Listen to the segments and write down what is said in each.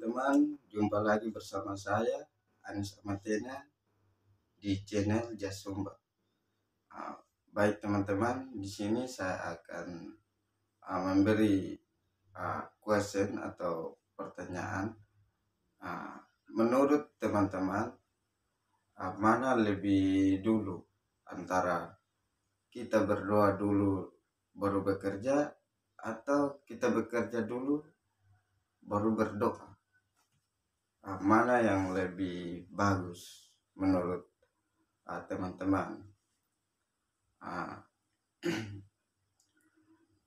teman-teman, jumpa lagi bersama saya Anis Amatena di channel Jasumba. Baik teman-teman, di sini saya akan memberi question atau pertanyaan. Menurut teman-teman, mana lebih dulu antara kita berdoa dulu baru bekerja atau kita bekerja dulu baru berdoa? Mana yang lebih bagus menurut teman-teman?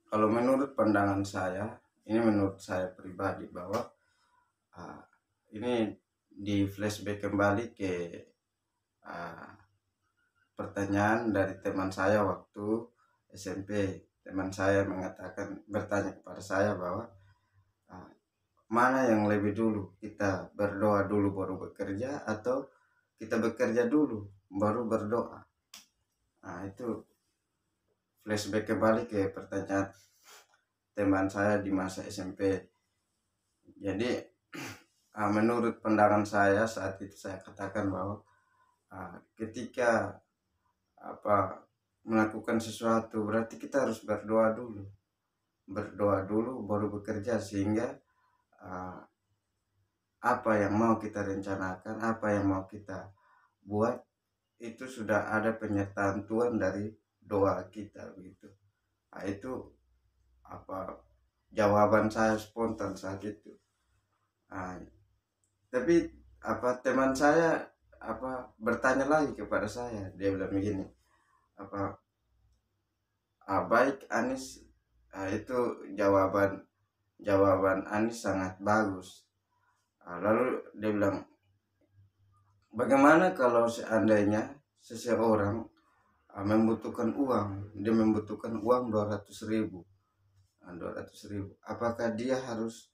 Kalau menurut pandangan saya, ini menurut saya pribadi bahwa ini di flashback kembali ke pertanyaan dari teman saya waktu SMP. Teman saya bertanya kepada saya bahwa mana yang lebih dulu, kita berdoa dulu baru bekerja atau kita bekerja dulu baru berdoa? Itu flashback kembali ke pertanyaan teman saya di masa SMP. Jadi menurut pandangan saya saat itu saya katakan bahwa ketika melakukan sesuatu berarti kita harus berdoa dulu baru bekerja, sehingga apa yang mau kita rencanakan, apa yang mau kita buat itu sudah ada penyertaan Tuhan dari doa kita begitu. Itu jawaban saya spontan saat itu. Tapi teman saya bertanya lagi kepada saya, dia bilang begini, baik Anis, itu jawaban Anis sangat bagus. Lalu dia bilang, bagaimana kalau seandainya seseorang membutuhkan uang, dia membutuhkan uang 200.000, apakah dia harus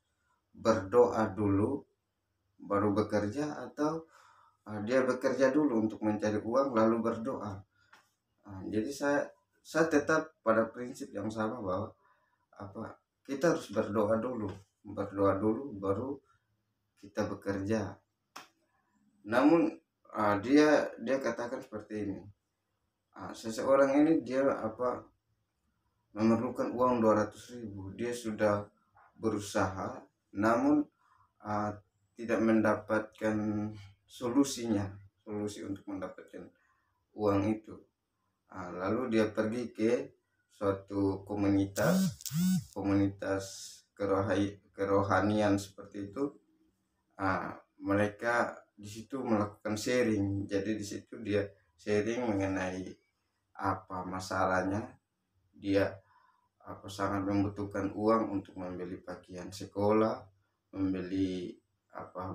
berdoa dulu baru bekerja atau dia bekerja dulu untuk mencari uang lalu berdoa? Jadi saya tetap pada prinsip yang sama bahwa kita harus berdoa dulu baru kita bekerja. Namun dia katakan seperti ini, seseorang ini dia memerlukan uang 200.000, dia sudah berusaha namun tidak mendapatkan solusi untuk mendapatkan uang itu. Lalu dia pergi ke suatu komunitas kerohanian seperti itu. Mereka di situ melakukan sharing. Jadi di situ dia sharing mengenai apa masalahnya. Dia sangat membutuhkan uang untuk membeli pakaian sekolah, membeli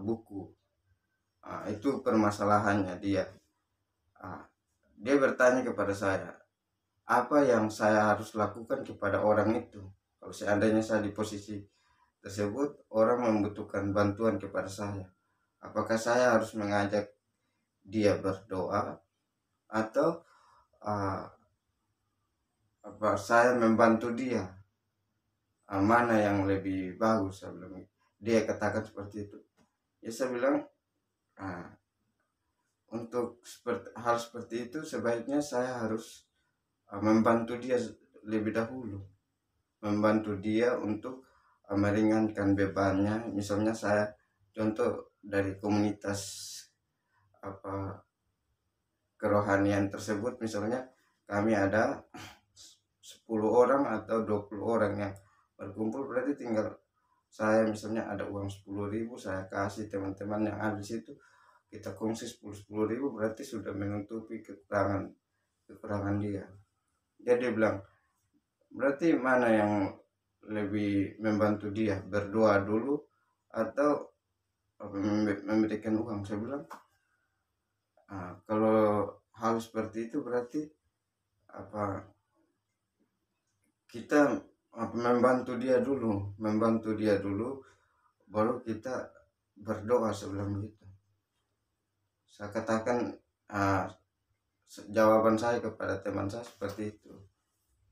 buku. Itu permasalahannya dia. Dia bertanya kepada saya, apa yang saya harus lakukan kepada orang itu? Kalau seandainya saya di posisi tersebut, orang membutuhkan bantuan kepada saya, apakah saya harus mengajak dia berdoa atau saya membantu dia? Mana yang lebih bagus? Dia katakan seperti itu. Ya saya bilang, untuk hal seperti itu sebaiknya saya harus membantu dia lebih dahulu, membantu dia untuk meringankan bebannya. Misalnya saya contoh dari komunitas kerohanian tersebut, misalnya kami ada 10 orang atau 20 orang yang berkumpul, berarti tinggal saya misalnya ada uang 10.000, saya kasih teman-teman yang ada di situ, kita kongsi 10.000, berarti sudah menutupi kekurangan dia. Dia bilang, berarti mana yang lebih membantu dia, berdoa dulu atau memberikan uang? Saya bilang, kalau hal seperti itu berarti kita membantu dia dulu baru kita berdoa sebelum itu. Saya katakan jawaban saya kepada teman saya seperti itu.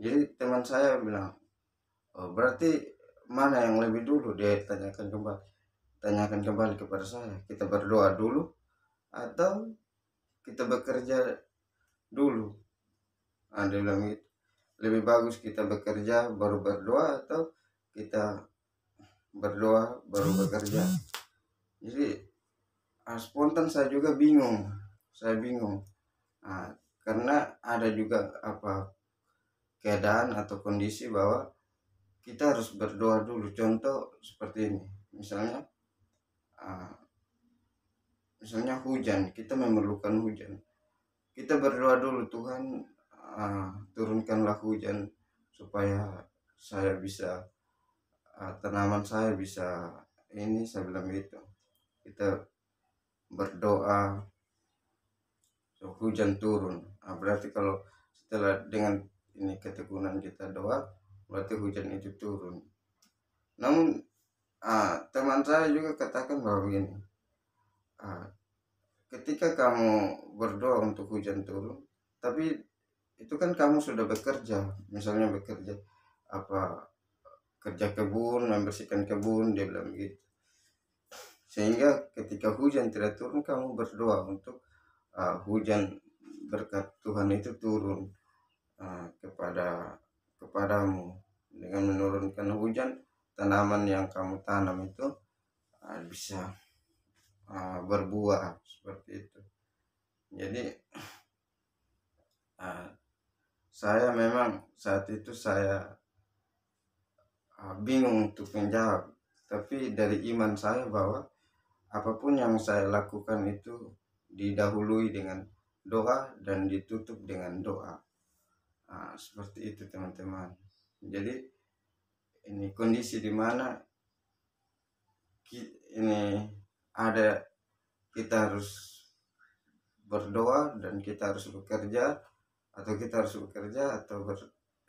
Jadi teman saya bilang, berarti mana yang lebih dulu? Dia tanyakan kembali, tanyakan kembali kepada saya, kita berdoa dulu atau kita bekerja dulu. Dia bilang gitu, lebih bagus kita bekerja baru berdoa atau kita berdoa baru bekerja. Jadi spontan saya juga bingung, karena ada juga keadaan atau kondisi bahwa kita harus berdoa dulu. Contoh seperti ini, misalnya hujan, kita memerlukan hujan, kita berdoa dulu, Tuhan turunkanlah hujan supaya saya bisa tanaman saya bisa ini, saya bilang gitu. Kita berdoa so hujan turun, berarti kalau setelah dengan ini ketekunan kita doa, berarti hujan itu turun. Namun teman saya juga katakan bahwa begini, ketika kamu berdoa untuk hujan turun, tapi itu kan kamu sudah bekerja, misalnya bekerja kerja kebun, membersihkan kebun, dia bilang begitu. Sehingga ketika hujan tidak turun, kamu berdoa untuk hujan berkat Tuhan itu turun kepadamu. Dengan menurunkan hujan, tanaman yang kamu tanam itu bisa berbuah seperti itu. Jadi saya memang saat itu saya bingung untuk menjawab, tapi dari iman saya bahwa apapun yang saya lakukan itu didahului dengan doa dan ditutup dengan doa. Seperti itu teman-teman. Jadi ini kondisi di mana kita harus berdoa dan kita harus bekerja, atau kita harus bekerja atau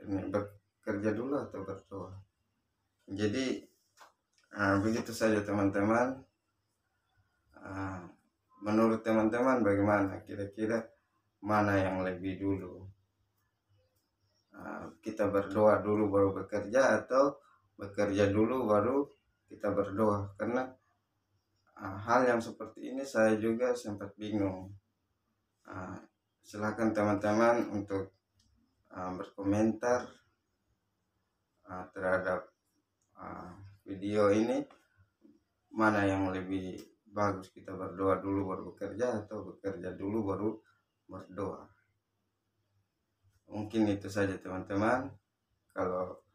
bekerja dulu atau berdoa. Jadi begitu saja teman-teman. Menurut teman-teman bagaimana, kira-kira mana yang lebih dulu, kita berdoa dulu baru bekerja atau bekerja dulu baru kita berdoa? Karena hal yang seperti ini saya juga sempat bingung. Silakan teman-teman untuk berkomentar terhadap video ini, mana yang lebih bagus, kita berdoa dulu baru bekerja atau bekerja dulu baru berdoa. Mungkin itu saja teman-teman. Kalau